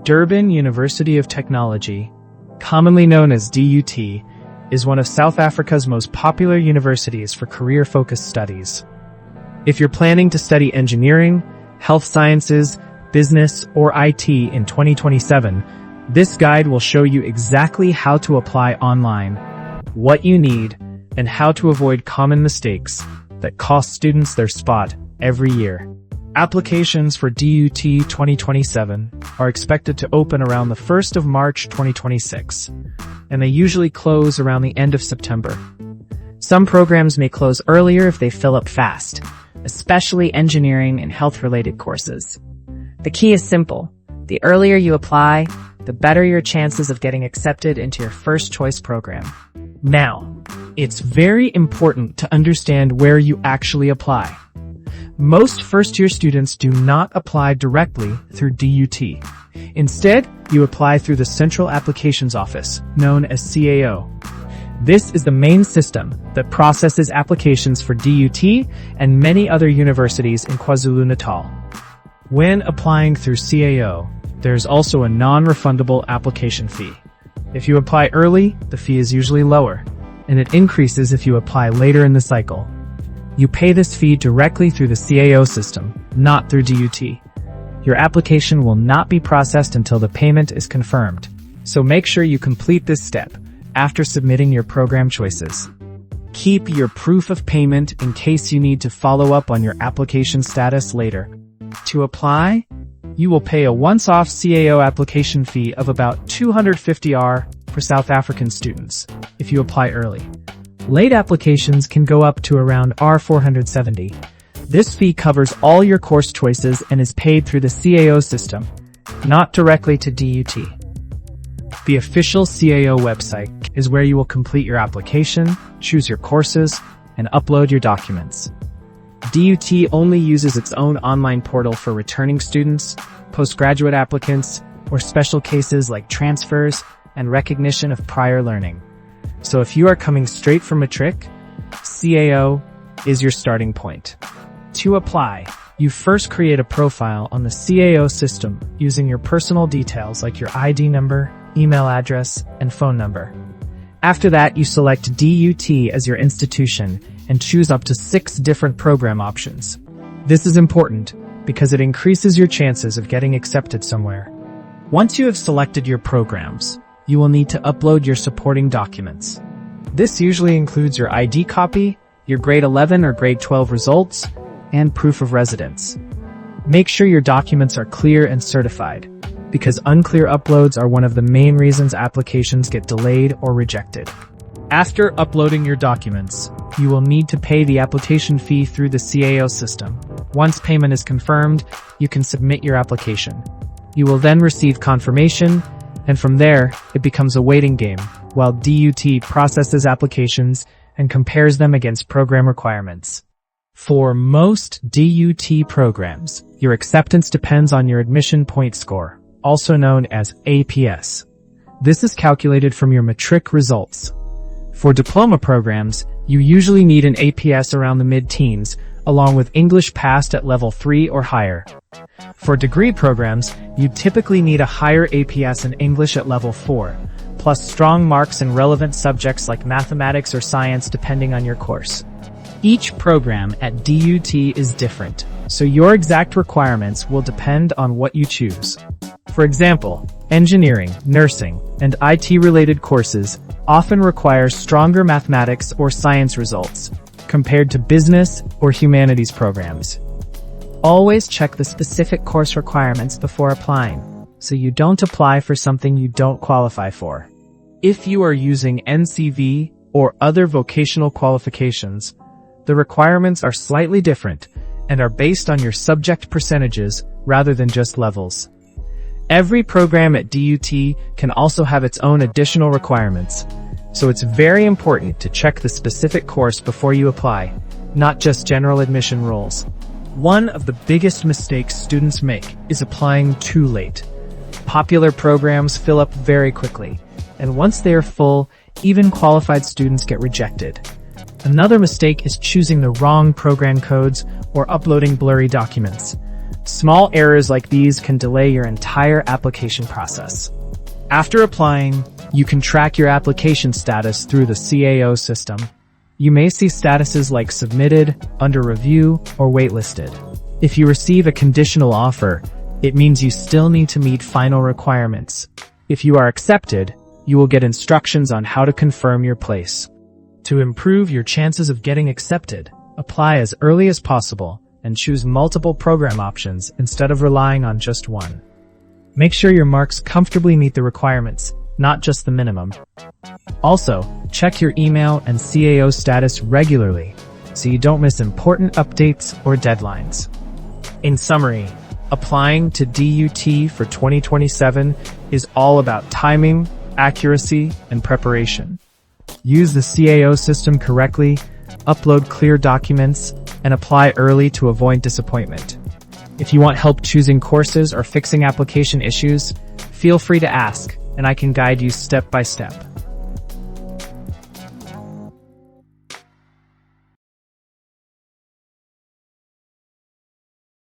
Durban University of Technology, commonly known as DUT, is one of South Africa's most popular universities for career-focused studies. If you're planning to study engineering, health sciences, business, or IT in 2027, this guide will show you exactly how to apply online, what you need, and how to avoid common mistakes that cost students their spot every year. Applications for DUT 2027 are expected to open around the 1st of March 2026, and they usually close around the end of September. Some programs may close earlier if they fill up fast, especially engineering and health-related courses. The key is simple. The earlier you apply, the better your chances of getting accepted into your first choice program. Now, it's very important to understand where you actually apply. Most first-year students do not apply directly through DUT. Instead, you apply through the Central Applications Office, known as CAO. This is the main system that processes applications for DUT and many other universities in KwaZulu-Natal. When applying through CAO, there's also a non-refundable application fee. If you apply early, the fee is usually lower, and it increases if you apply later in the cycle. You pay this fee directly through the CAO system, not through DUT. Your application will not be processed until the payment is confirmed, so make sure you complete this step after submitting your program choices. Keep your proof of payment in case you need to follow up on your application status later. To apply, you will pay a once-off CAO application fee of about 250 R for South African students if you apply early. Late applications can go up to around R470. This fee covers all your course choices and is paid through the CAO system, not directly to DUT. The official CAO website is where you will complete your application, choose your courses, and upload your documents. DUT only uses its own online portal for returning students, postgraduate applicants, or special cases like transfers and recognition of prior learning. So if you are coming straight from matric, CAO is your starting point. To apply, you first create a profile on the CAO system using your personal details like your ID number, email address, and phone number. After that, you select DUT as your institution and choose up to 6 different program options. This is important because it increases your chances of getting accepted somewhere. Once you have selected your programs, you will need to upload your supporting documents. This usually includes your ID copy, your grade 11 or grade 12 results, and proof of residence. Make sure your documents are clear and certified, because unclear uploads are one of the main reasons applications get delayed or rejected. After uploading your documents, you will need to pay the application fee through the CAO system. Once payment is confirmed, you can submit your application. You will then receive confirmation, and from there, it becomes a waiting game, while DUT processes applications and compares them against program requirements. For most DUT programs, your acceptance depends on your admission point score, also known as APS. This is calculated from your matric results. For diploma programs, you usually need an APS around the mid-teens, along with English passed at level 3 or higher. For degree programs, you typically need a higher APS in English at level 4, plus strong marks in relevant subjects like mathematics or science depending on your course. Each program at DUT is different, so your exact requirements will depend on what you choose. For example, engineering, nursing, and IT-related courses often require stronger mathematics or science results compared to business or humanities programs. Always check the specific course requirements before applying, so you don't apply for something you don't qualify for. If you are using NCV or other vocational qualifications, the requirements are slightly different and are based on your subject percentages rather than just levels. Every program at DUT can also have its own additional requirements, so it's very important to check the specific course before you apply, not just general admission rules. One of the biggest mistakes students make is applying too late. Popular programs fill up very quickly, and once they are full, even qualified students get rejected. Another mistake is choosing the wrong program codes or uploading blurry documents. Small errors like these can delay your entire application process. After applying, you can track your application status through the CAO system. You may see statuses like submitted, under review, or waitlisted. If you receive a conditional offer, it means you still need to meet final requirements. If you are accepted, you will get instructions on how to confirm your place. To improve your chances of getting accepted, apply as early as possible and choose multiple program options instead of relying on just one. Make sure your marks comfortably meet the requirements, not just the minimum. Also, check your email and CAO status regularly so you don't miss important updates or deadlines. In summary, applying to DUT for 2027 is all about timing, accuracy, and preparation. Use the CAO system correctly, upload clear documents, and apply early to avoid disappointment. If you want help choosing courses or fixing application issues, feel free to ask, and I can guide you step by step.